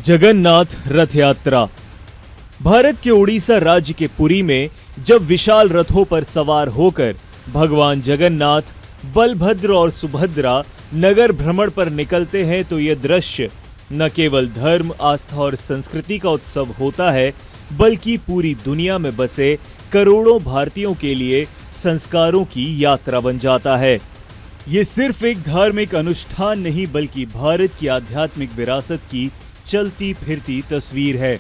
जगन्नाथ रथ यात्रा। भारत के उड़ीसा राज्य के पुरी में जब विशाल रथों पर सवार होकर भगवान जगन्नाथ, बलभद्र और सुभद्रा नगर भ्रमण पर निकलते हैं तो यह दृश्य न केवल धर्म, आस्था और संस्कृति का उत्सव होता है, बल्कि पूरी दुनिया में बसे करोड़ों भारतीयों के लिए संस्कारों की यात्रा बन जाता है। ये सिर्फ एक धार्मिक अनुष्ठान नहीं, बल्कि भारत की आध्यात्मिक विरासत की चलती फिरती तस्वीर है।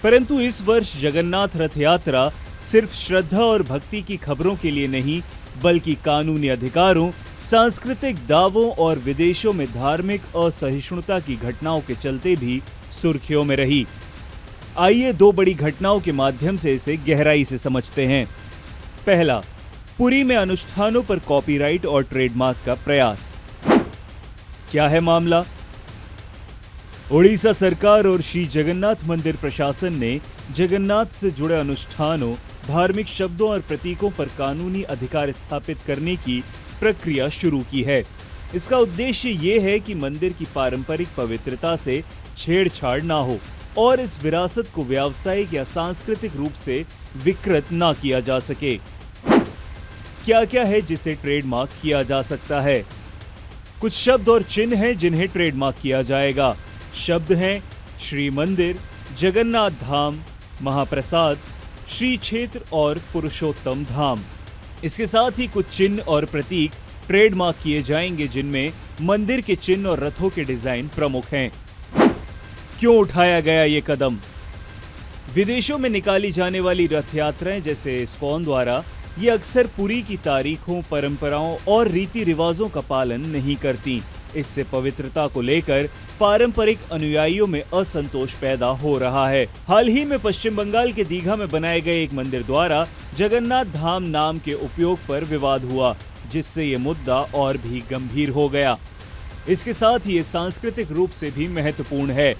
परंतु इस वर्ष जगन्नाथ रथ यात्रा सिर्फ श्रद्धा और भक्ति की खबरों के लिए नहीं, बल्कि कानूनी अधिकारों, सांस्कृतिक दावों और विदेशों में धार्मिक असहिष्णुता की घटनाओं के चलते भी सुर्खियों में रही। आइए दो बड़ी घटनाओं के माध्यम से इसे गहराई से समझते हैं। पहला, पुरी में अनुष्ठानों पर कॉपीराइट और ट्रेडमार्क का प्रयास। क्या है मामला? उड़ीसा सरकार और श्री जगन्नाथ मंदिर प्रशासन ने जगन्नाथ से जुड़े अनुष्ठानों, धार्मिक शब्दों और प्रतीकों पर कानूनी अधिकार स्थापित करने की प्रक्रिया शुरू की है। इसका उद्देश्य ये है कि मंदिर की पारंपरिक पवित्रता से छेड़छाड़ ना हो और इस विरासत को व्यावसायिक या सांस्कृतिक रूप से विकृत ना किया जा सके। क्या क्या है जिसे ट्रेडमार्क किया जा सकता है? कुछ शब्द और चिन्ह हैं जिन्हें ट्रेडमार्क किया जाएगा। शब्द हैं श्री मंदिर, जगन्नाथ धाम, महाप्रसाद, श्री क्षेत्र और पुरुषोत्तम धाम। इसके साथ ही कुछ चिन्ह और प्रतीक ट्रेडमार्क किए जाएंगे, जिनमें मंदिर के चिन्ह और रथों के डिजाइन प्रमुख हैं। क्यों उठाया गया ये कदम? विदेशों में निकाली जाने वाली रथ यात्राएं जैसे इस्कॉन द्वारा ये अक्सर पुरी की तारीखों, परंपराओं और रीति रिवाजों का पालन नहीं करती। इससे पवित्रता को लेकर पारंपरिक अनुयायियों में असंतोष पैदा हो रहा है। हाल ही में पश्चिम बंगाल के दीघा में बनाए गए एक मंदिर द्वारा जगन्नाथ धाम नाम के उपयोग पर विवाद हुआ, जिससे ये मुद्दा और भी गंभीर हो गया। इसके साथ ही ये सांस्कृतिक रूप से भी महत्वपूर्ण है।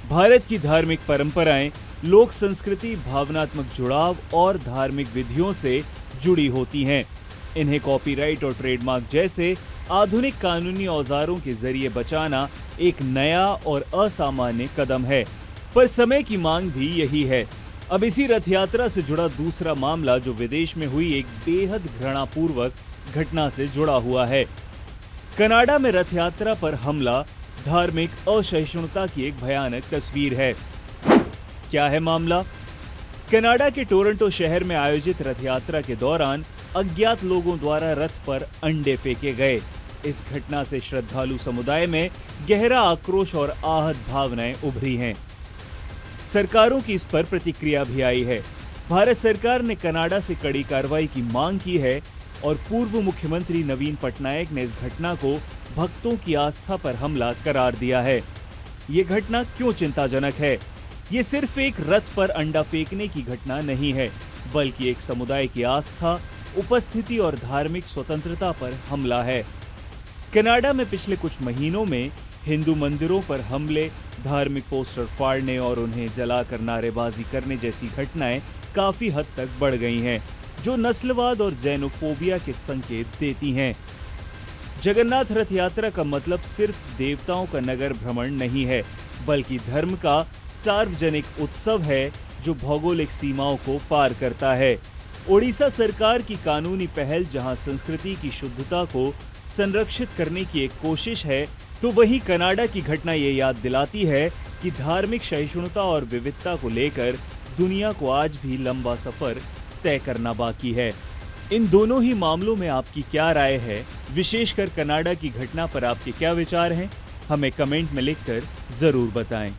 भारत की धार्मिक परंपराएं, लोक संस्कृति, भावनात्मक जुड़ाव और धार्मिक विधियों से जुड़ी होती हैं। इन्हें कॉपीराइट और ट्रेडमार्क जैसे आधुनिक कानूनी औजारों के जरिए बचाना एक नया और असामान्य कदम है, पर समय की मांग भी यही है। अब इसी रथ यात्रा से जुड़ा दूसरा मामला जो विदेश में हुई एक बेहद घृणापूर्वक घटना से जुड़ा हुआ है। कनाडा में रथ यात्रा पर हमला धार्मिक असहिष्णुता की एक भयानक तस्वीर है। क्या है मामला? कनाडा के टोरंटो शहर में आयोजित रथ यात्रा के दौरान अज्ञात लोगों द्वारा रथ पर अंडे फेंके गए। इस घटना से श्रद्धालु समुदाय में गहरा आक्रोश और आहत भावनाएं उभरी हैं। सरकारों की इस पर प्रतिक्रिया भी आई है। भारत सरकार ने कनाडा से कड़ी कार्रवाई की मांग की है और पूर्व मुख्यमंत्री नवीन पटनायक ने इस घटना को भक्तों की आस्था पर हमला करार दिया है। ये घटना क्यों चिंताजनक है? ये सिर्फ एक रथ पर अंडा फेंकने की घटना नहीं है, बल्कि एक समुदाय की आस्था, उपस्थिति और धार्मिक स्वतंत्रता पर हमला है। कनाडा में पिछले कुछ महीनों में हिंदू मंदिरों पर हमले, धार्मिक पोस्टर फाड़ने और उन्हें जलाकर नारेबाजी करने जैसी घटनाएं काफी हद तक बढ़ गई हैं, जो नस्लवाद और जैनोफोबिया के संकेत देती हैं। जगन्नाथ रथ यात्रा का मतलब सिर्फ देवताओं का नगर भ्रमण नहीं है, बल्कि धर्म का सार्वजनिक उत्सव है जो भौगोलिक सीमाओं को पार करता है। ओडिशा सरकार की कानूनी पहल जहां संस्कृति की शुद्धता को संरक्षित करने की एक कोशिश है, तो वहीं कनाडा की घटना ये याद दिलाती है कि धार्मिक सहिष्णुता और विविधता को लेकर दुनिया को आज भी लंबा सफर तय करना बाकी है। इन दोनों ही मामलों में आपकी क्या राय है? विशेषकर कनाडा की घटना पर आपके क्या विचार हैं? हमें कमेंट में लिखकर जरूर बताएं।